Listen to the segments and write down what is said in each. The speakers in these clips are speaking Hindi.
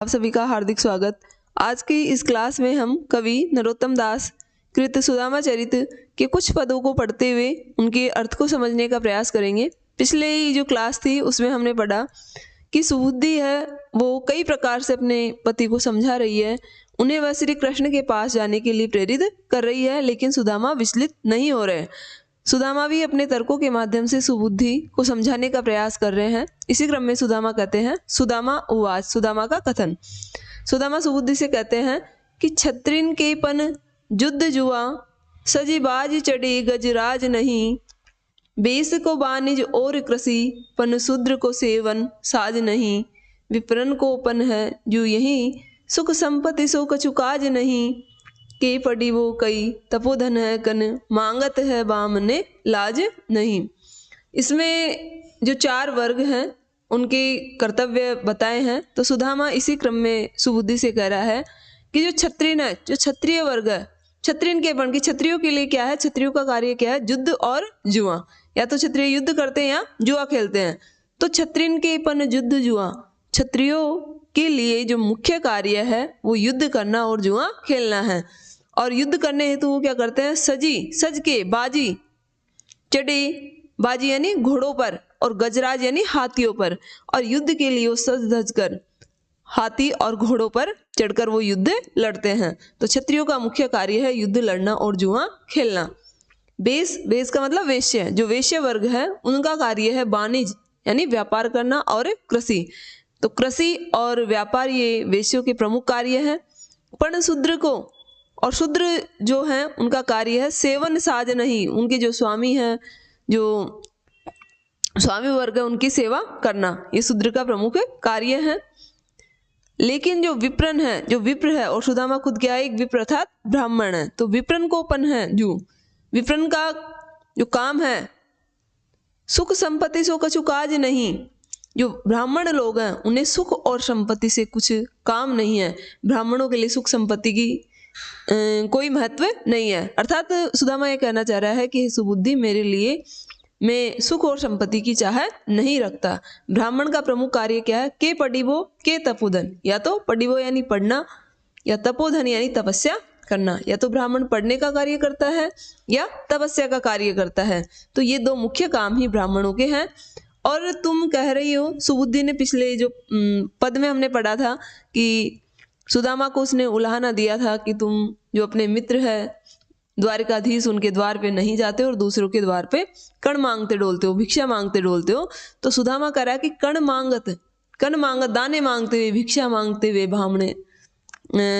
आप सभी का हार्दिक स्वागत। आज की इस क्लास में हम कवि नरोत्तम दास कृत सुदामा चरित के कुछ पदों को पढ़ते हुए उनके अर्थ को समझने का प्रयास करेंगे। पिछले ही जो क्लास थी उसमें हमने पढ़ा कि सुबुद्धि है वो कई प्रकार से अपने पति को समझा रही है, उन्हें वह श्री कृष्ण के पास जाने के लिए प्रेरित कर रही है, लेकिन सुदामा विचलित नहीं हो रहे। सुदामा भी अपने तर्कों के माध्यम से सुबुद्धि को समझाने का प्रयास कर रहे हैं। इसी क्रम में सुदामा कहते हैं, सुदामा उवाच, सुदामा का कथन। सुदामा सुबुद्धि से कहते हैं कि छत्रिन के पन युद्ध जुआ, सजी बाज चढ़े गजराज नहीं, बेस को बानिज और कृषि, पन शूद्र को सेवन साज नहीं, विप्रन को पन है जो यही, सुख संपत्ति सो कछु काज नहीं, के पड़ी वो कई तपोधन है कन, मांगत है बामने लाज नहीं। इसमें जो चार वर्ग हैं उनके कर्तव्य बताए हैं। तो सुदामा इसी क्रम में सुबुद्धि से कह रहा है कि जो क्षत्रिय है, जो क्षत्रिय वर्ग है, क्षत्रियन के पन की क्षत्रियों के लिए क्या है, क्षत्रियों का कार्य क्या है, युद्ध और जुआ। या तो क्षत्रिय युद्ध करते हैं या जुआ खेलते हैं। तो क्षत्रियन के पन युद्ध जुआ, क्षत्रियों के लिए जो मुख्य कार्य है वो युद्ध करना और जुआ खेलना है। और युद्ध करने हेतु वो क्या करते हैं, सज के बाजी चढ़े, बाजी यानी घोड़ों पर, और गजराज यानी हाथियों पर, और युद्ध के लिए वो सज धज कर हाथी और घोड़ों पर चढ़कर वो युद्ध लड़ते हैं। तो क्षत्रियों का मुख्य कार्य है युद्ध लड़ना और जुआ खेलना। बेस का मतलब वेश्य, जो वेश्य वर्ग है उनका कार्य है वाणिज्य यानी व्यापार करना, और कृषि। तो कृषि और व्यापार ये वेश्यों के प्रमुख कार्य हैं। पण शूद्र को, और शूद्र जो हैं उनका कार्य है सेवन साज नहीं, उनके जो स्वामी हैं, जो स्वामी वर्ग है उनकी सेवा करना, ये शूद्र का प्रमुख कार्य है। लेकिन जो विप्रन है, जो विप्र है, और सुदामा खुद क्या है, एक विप्र अर्थात ब्राह्मण है। तो विप्रन को पन है, जो विप्रन का जो काम है, सुख संपत्ति सो कछु काज नहीं, जो ब्राह्मण लोग हैं उन्हें सुख और संपत्ति से कुछ काम नहीं है। ब्राह्मणों के लिए सुख संपत्ति की कोई महत्व नहीं है। अर्थात सुदामा ये कहना चाह रहा है कि सुबुद्धि मेरे लिए, मैं सुख और संपत्ति की चाह नहीं रखता। ब्राह्मण का प्रमुख कार्य क्या है, के पढ़िबो के तपोधन, या तो पढ़िबो यानी पढ़ना, या तपोधन यानी तपस्या करना। या तो ब्राह्मण पढ़ने का कार्य करता है या तपस्या का कार्य करता है। तो ये दो मुख्य काम ही ब्राह्मणों के हैं। और तुम कह रही हो, सुबुद्धि ने पिछले जो पद में हमने पढ़ा था कि सुदामा को उसने उलाहना दिया था कि तुम जो अपने मित्र है द्वारिकाधीश, उनके द्वार पे नहीं जाते और दूसरों के द्वार पे कण मांगते डोलते हो, भिक्षा मांगते डोलते हो। तो सुदामा कह रहा है कि कण मांगत दाने मांगते हुए, भिक्षा मांगते हुए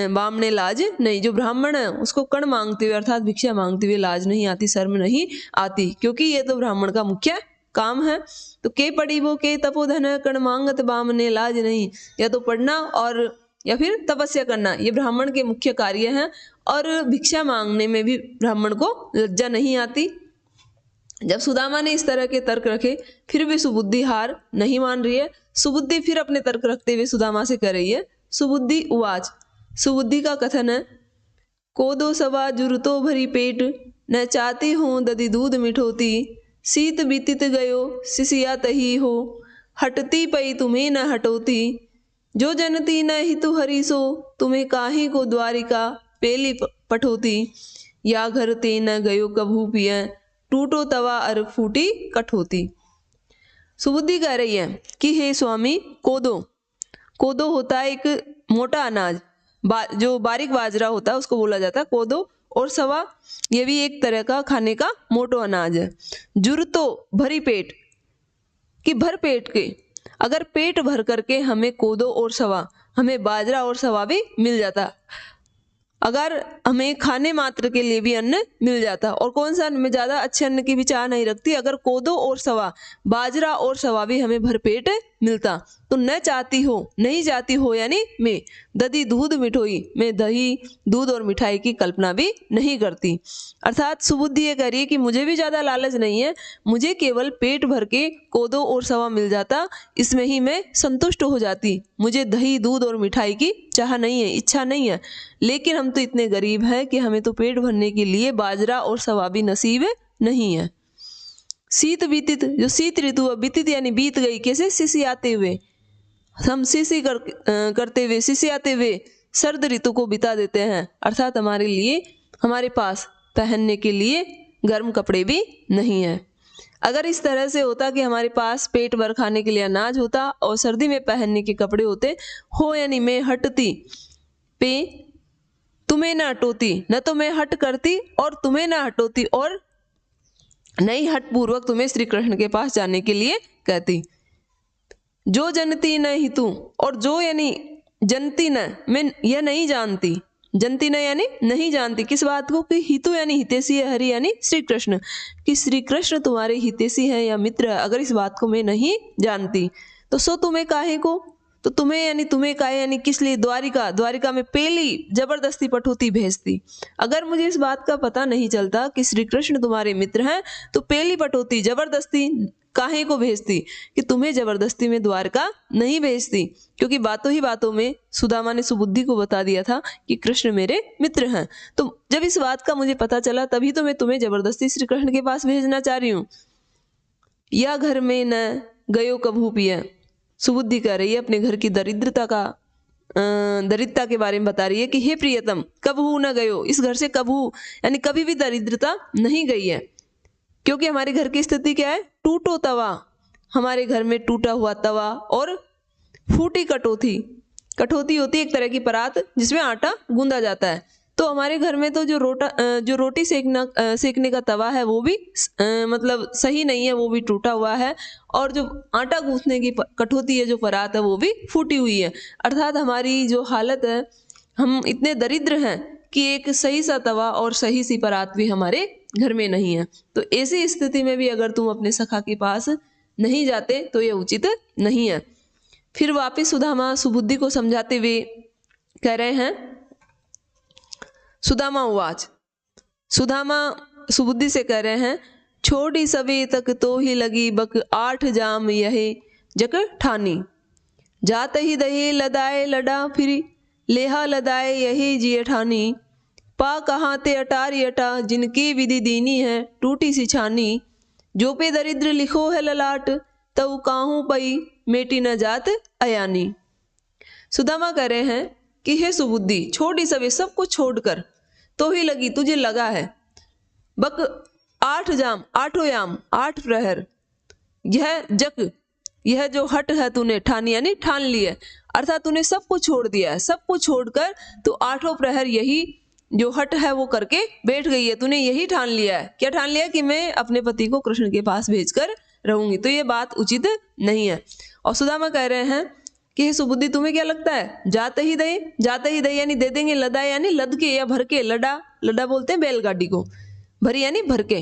बामने लाज नहीं। जो ब्राह्मण है उसको कण मांगते हुए अर्थात भिक्षा मांगते हुए लाज नहीं आती, शर्म नहीं आती, क्योंकि ये तो ब्राह्मण का मुख्य काम है। तो के पढ़ी वो के तपोधन कण मांगत बामने लाज नहीं, या तो पढ़ना और या फिर तपस्या करना, ये ब्राह्मण के मुख्य कार्य हैं। और भिक्षा मांगने में भी ब्राह्मण को लज्जा नहीं आती। जब सुदामा ने इस तरह के तर्क रखे फिर भी सुबुद्धि हार नहीं मान रही है। सुबुद्धि फिर अपने तर्क रखते हुए सुदामा से कह रही है, सुबुद्धि उवाच, सुबुद्धि का कथन है, कोदो सवा जुरतो भरी पेट, न चाहती हूँ दधी दूध मिठोती, शीत बीतित गयो सिसिया तही हो, हटती पई तुम्हें न हटोती, जो जनती न हितु हरीसो, तुम्हें काहे को द्वारिका पेली पठोती, या घर ते न गयो कभू पिय, टूटो तवा अर फूटी कठोती। सुबुद्धि कह रही है कि हे स्वामी, कोदो होता है एक मोटा अनाज, जो बारीक बाजरा होता है उसको बोला जाता है कोदो, और सवा ये भी एक तरह का खाने का मोटो अनाज है। जुरतो भरी पेट, कि भर पेट के, अगर पेट भर करके हमें कोदो और सवा, हमें बाजरा और सवा भी मिल जाता, अगर हमें खाने मात्र के लिए भी अन्न मिल जाता, और कौन सा मैं ज्यादा अच्छे अन्न की भी चाह नहीं रखती, अगर कोदो और सवा, बाजरा और सवा भी हमें भरपेट मिलता, तो न चाहती हो, नहीं चाहती हो यानी मैं, दधी दूध मिठोई, मैं दही दूध और मिठाई की कल्पना भी नहीं करती। अर्थात सुबुद्धि ये कह रही है कि मुझे भी ज्यादा लालच नहीं है, मुझे केवल पेट भर के कोदो और सवा मिल जाता, इसमें ही मैं संतुष्ट हो जाती, मुझे दही दूध और मिठाई की चाह नहीं है, इच्छा नहीं है। लेकिन हम तो इतने गरीब हैं कि हमें तो पेट भरने के लिए बाजरा और सवा भी नसीब नहीं है। शीत बीतित, जो शीत ऋतु बीतित यानी बीत गई, कैसे सिसियाते हुए, हम करते हुए सिसियाते हुए सर्द ऋतु को बिता देते हैं, अर्थात हमारे लिए हमारे पास पहनने के लिए गर्म कपड़े भी नहीं है। अगर इस तरह से होता कि हमारे पास पेट भर खाने के लिए अनाज होता और सर्दी में पहनने के कपड़े होते हो, यानी मैं हटती पे तुम्हें न हटोती, न तो मैं हट करती और तुम्हें न हटोती, और नहीं हट पूर्वक तुम्हें श्री कृष्ण के पास जाने के लिए कहती। जो जनती न हितु, और जो यानी जनती न, मैं यह नहीं जानती, जनती न यानी नहीं जानती किस बात को, कि हितु यानी हितैषी है, हरि यानी श्री कृष्ण, कि श्री कृष्ण तुम्हारे हितैषी हैं या मित्र, अगर इस बात को मैं नहीं जानती तो सो तुम्हें काहे को, तो तुम्हें यानी तुम्हें काहे यानी किस लिए, द्वारिका में पेली जबरदस्ती पठोती भेजती। अगर मुझे इस बात का पता नहीं चलता कि श्री कृष्ण तुम्हारे मित्र हैं तो पेली पठोती जबरदस्ती काहे को भेजती, कि तुम्हें जबरदस्ती में द्वारका नहीं भेजती, क्योंकि बातों ही बातों में सुदामा ने सुबुद्धि को बता दिया था कि कृष्ण मेरे मित्र हैं। तो जब इस बात का मुझे पता चला तभी तो मैं तुम्हें जबरदस्ती श्री कृष्ण के पास भेजना चाह रही हूँ। या घर में न गयो कभू पिया, सुबुद्धि कह रही है अपने घर की दरिद्रता के बारे में बता रही है कि हे प्रियतम कबहू न गयो, इस घर से कबहू यानी कभी भी दरिद्रता नहीं गई है, क्योंकि हमारे घर की स्थिति क्या है, टूटो तवा, हमारे घर में टूटा हुआ तवा और फूटी कठौती होती है एक तरह की परात जिसमें आटा गूंदा जाता है। तो हमारे घर में तो जो रोटी सेकने का तवा है वो भी मतलब सही नहीं है, वो भी टूटा हुआ है, और जो आटा गूंथने की कठौती है, जो परात है, वो भी फूटी हुई है। अर्थात हमारी जो हालत है, हम इतने दरिद्र हैं कि एक सही सा तवा और सही सी परात भी हमारे घर में नहीं है। तो ऐसी स्थिति में भी अगर तुम अपने सखा के पास नहीं जाते तो ये उचित नहीं है। फिर वापिस सुदामा सुबुद्धि को समझाते हुए कह रहे हैं, सुदामा उवाच, सुदामा सुबुद्धि से कह रहे हैं, छोड़ी सवे तक तो ही लगी बक 8 जाम यहे जक ठानी, जात ही दहे लदाए लडा फिर लेहा लदाए यही जिय ठानी, पा कहाँ ते अटारी अटा जिनकी विधि दीनी है टूटी सी छानी, जो पे दरिद्र लिखो है ललाट तऊ काहू पई मेटी न जात अयानी। सुदामा कह रहे हैं कि हे सुबुद्धि, छोड़ी सवे सब कुछ छोड़कर तो ही लगी तुझे लगा है बक 8 जाम, 8 याम, 8 प्रहर, यह जक, यह जो हट है तूने ठानी यानी ठान ली है, अर्थात तूने सब कुछ छोड़ दिया है, सब कुछ छोड़कर तो 8 प्रहर यही जो हट है वो करके बैठ गई है। तूने यही ठान लिया है, क्या ठान लिया, कि मैं अपने पति को कृष्ण के पास भेजकर रहूंगी। तो ये बात उचित नहीं है। और सुदामा कह रहे हैं कि हे सुबुद्धि, तुम्हें क्या लगता है, जाते ही दे यानी दे देंगे, लदा यानी लद के या भर के, लडा बोलते हैं बैलगाड़ी को, भरी यानी भर के।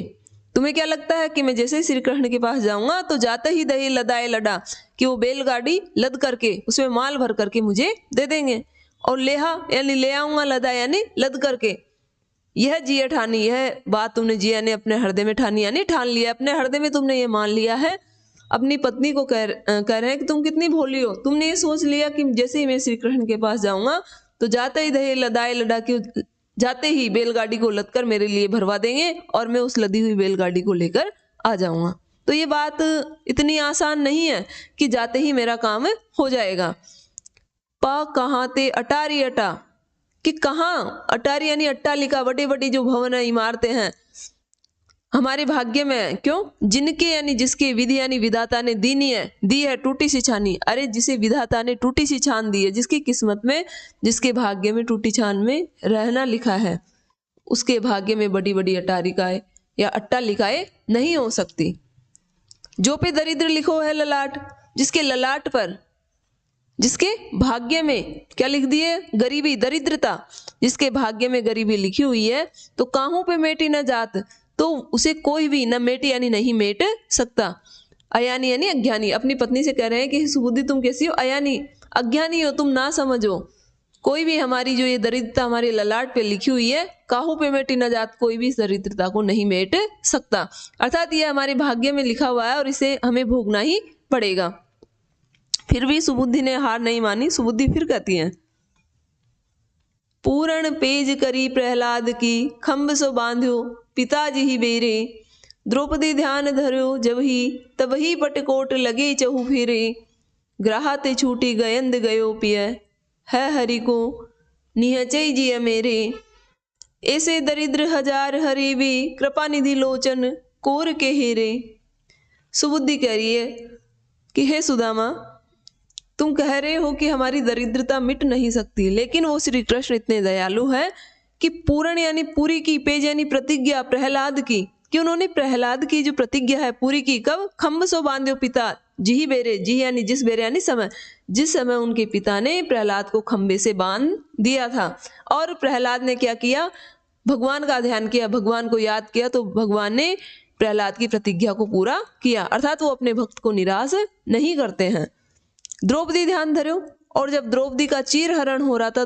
तुम्हें क्या लगता है कि मैं जैसे ही श्री कृष्ण के पास जाऊंगा तो जाते ही दही लदाए लडा, कि वो बैलगाड़ी लद करके उसमें माल भर करके मुझे दे देंगे, और लेहा यानी ले आऊंगा, लदा यानी लद करके। यह जिया ठानी, यह बात तुमने जिया ने अपने हृदय में ठानी यानी ठान लिया, अपने हृदय में तुमने ये मान लिया है। अपनी पत्नी को कह रहे हैं कि तुम कितनी भोली हो, तुमने ये सोच लिया कि जैसे ही मैं श्री कृष्ण के पास जाऊंगा तो जाते ही दही लदाए लडा के, जाते ही बैलगाड़ी को लद कर मेरे लिए भरवा देंगे और मैं उस लदी हुई बैलगाड़ी को लेकर आ जाऊंगा। तो ये बात इतनी आसान नहीं है कि जाते ही मेरा काम हो जाएगा। पा कहाँ ते अटारी अटा, कि कहाँ, अटारी यानी अट्टालिका, बड़ी बड़ी जो भवन है, इमारतें हैं हमारे भाग्य में, क्यों, जिनके यानी जिसके विधि यानी विधाता ने दी है टूटी सी छानी। अरे जिसे विधाता ने टूटी सी छान दी है, जिसकी किस्मत में, जिसके भाग्य में टूटी छान में रहना लिखा है, उसके भाग्य में बड़ी बड़ी अटारिकाएं या अट्टालिकाएं नहीं हो सकती। जो पे दरिद्र लिखो है ललाट, जिसके ललाट पर, जिसके भाग्य में क्या लिख दिए, गरीबी, दरिद्रता, जिसके भाग्य में गरीबी लिखी हुई है, तो काहू पे मेटी न जात, तो उसे कोई भी न मेटी यानी नहीं मेट सकता। अयानी यानी अज्ञानी, अपनी पत्नी से कह रहे हैं कि सुबुद्धि तुम कैसी हो, अयानी, अज्ञानी हो तुम, ना समझो, कोई भी हमारी जो ये दरिद्रता हमारे ललाट पे लिखी हुई है, काहू पे मेटी न जात, कोई भी इस दरिद्रता को नहीं मेट सकता। अर्थात ये हमारे भाग्य में लिखा हुआ है और इसे हमें भोगना ही पड़ेगा। फिर भी सुबुद्धि ने हार नहीं मानी। सुबुद्धि फिर कहती है, पूर्ण पेज करी प्रहलाद की, खम्भ सो बांध्यो पिताजी ही बेरे, द्रौपदी ध्यान धर्यो जब ही, तब ही पटकोट लगे चहु फेरे, ग्राहते छूटी गयंद गयो पिय, है हरि को निहचई जिय मेरे। ऐसे दरिद्र हजार हरि भी, कृपा निधि लोचन कोर के हेरे। सुबुद्धि कह रही है कि हे सुदामा, तुम कह रहे हो कि हमारी दरिद्रता मिट नहीं सकती, लेकिन वो श्री कृष्ण इतने दयालु है कि पूर्ण यानी पूरी की, पेज यानी प्रतिज्ञा प्रहलाद की, कि उन्होंने प्रहलाद की जो प्रतिज्ञा है पूरी की। कब? खम्ब सो बांध्यो पिता जी बेरे, जी यानी जिस बेरे यानी समय, जिस समय उनके पिता ने प्रहलाद को खम्बे से बांध दिया था। और प्रहलाद ने क्या किया? भगवान का ध्यान किया, भगवान को याद किया, तो भगवान ने प्रहलाद की प्रतिज्ञा को पूरा किया। अर्थात वो अपने भक्त को निराश नहीं करते हैं। द्रौपदी ध्यान धरो, और जब द्रौपदी का चीर हरण हो रहा था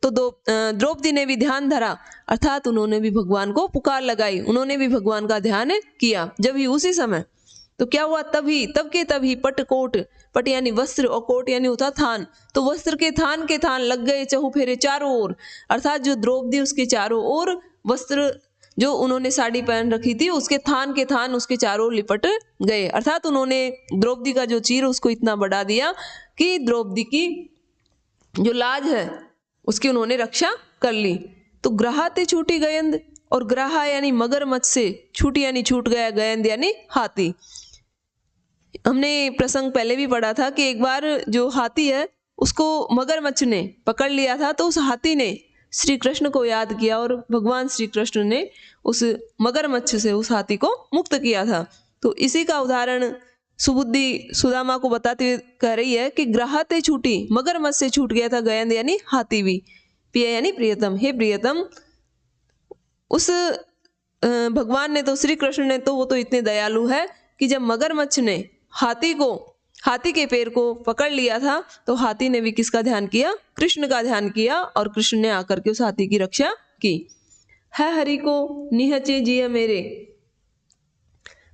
तो द्रौपदी ने भी ध्यान धरा, अर्थात उन्होंने भी भगवान को पुकार लगाई, उन्होंने भी भगवान का ध्यान किया। जब ही उसी समय तो क्या हुआ? तभी पट कोट, पट यानी वस्त्र और कोट यानी होता थान, तो वस्त्र के थान लग गए चहुफेरे चारों ओर। अर्थात जो द्रौपदी उसके चारों ओर वस्त्र, जो उन्होंने साड़ी पहन रखी थी, उसके थान उसके चारों ओर लिपट गए। अर्थात उन्होंने द्रौपदी का जो चीर उसको इतना बढ़ा दिया कि द्रौपदी की जो लाज है उसकी उन्होंने रक्षा कर ली। तो ग्राहते छूटी गयंद, और ग्राहा यानी मगरमच्छ से, छूटी यानी छूट गया, गयंद यानी हाथी। हमने प्रसंग पहले भी पढ़ा था कि एक बार जो हाथी है उसको मगरमच्छ ने पकड़ लिया था, तो उस हाथी ने श्री कृष्ण को याद किया और भगवान श्री कृष्ण ने उस मगरमच्छ से उस हाथी को मुक्त किया था। तो इसी का उदाहरण सुबुद्धि सुदामा को बताते हुए कह रही है कि ग्राहते छूटी, मगरमच्छ से छूट गया था गयंद यानी हाथी भी, पिया यानी प्रियतम, हे प्रियतम। उस भगवान ने तो, श्री कृष्ण ने तो, वो तो इतने दयालु है कि जब मगरमच्छ ने हाथी के पैर को पकड़ लिया था, तो हाथी ने भी किसका ध्यान किया? कृष्ण का ध्यान किया, और कृष्ण ने आकर के उस हाथी की रक्षा की। है हरि को निहचे जिय मेरे,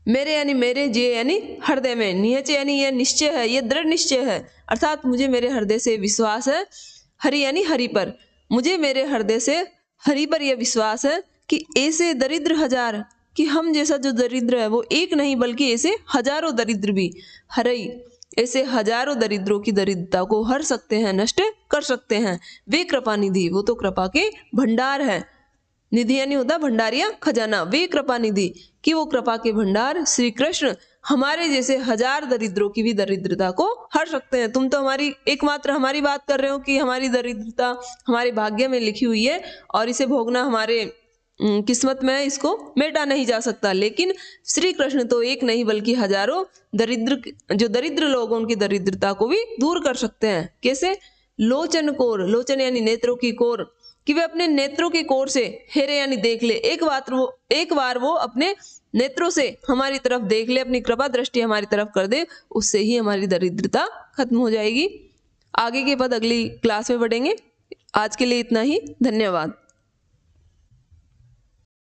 मेरे यानी मेरे, जिय यानी हृदय में, निहचे यानी यह निश्चय है, यह दृढ़ निश्चय है, अर्थात मुझे मेरे हृदय से विश्वास है। हरि यानी हरि पर, मुझे मेरे हृदय से हरि पर यह विश्वास है कि ऐसे दरिद्र हजार, कि हम जैसा जो दरिद्र है वो एक नहीं बल्कि ऐसे हजारों दरिद्र भी, हरई ऐसे हजारों दरिद्रों की दरिद्रता को हर सकते हैं, नष्ट कर सकते हैं। वे कृपा निधि, वो तो कृपा के भंडार है। निधि यानी होता भंडार या खजाना, वे कृपा निधि, कि वो कृपा के भंडार श्री कृष्ण हमारे जैसे हजार दरिद्रों की भी दरिद्रता को हर सकते हैं। तुम तो हमारी एकमात्र हमारी बात कर रहे हो कि हमारी दरिद्रता हमारे भाग्य में लिखी हुई है और इसे भोगना हमारे किस्मत में है, इसको मेटा नहीं जा सकता। लेकिन श्री कृष्ण तो एक नहीं बल्कि हजारों जो दरिद्र लोग उनकी दरिद्रता को भी दूर कर सकते हैं। कैसे? लोचन कोर, लोचन यानी नेत्रों की कोर, कि वे अपने नेत्रों की कोर से हेरे यानी देख ले, एक बार वो अपने नेत्रों से हमारी तरफ देख ले, अपनी कृपा दृष्टि हमारी तरफ कर दे, उससे ही हमारी दरिद्रता खत्म हो जाएगी। आगे के पद अगली क्लास में पढ़ेंगे। आज के लिए इतना ही, धन्यवाद।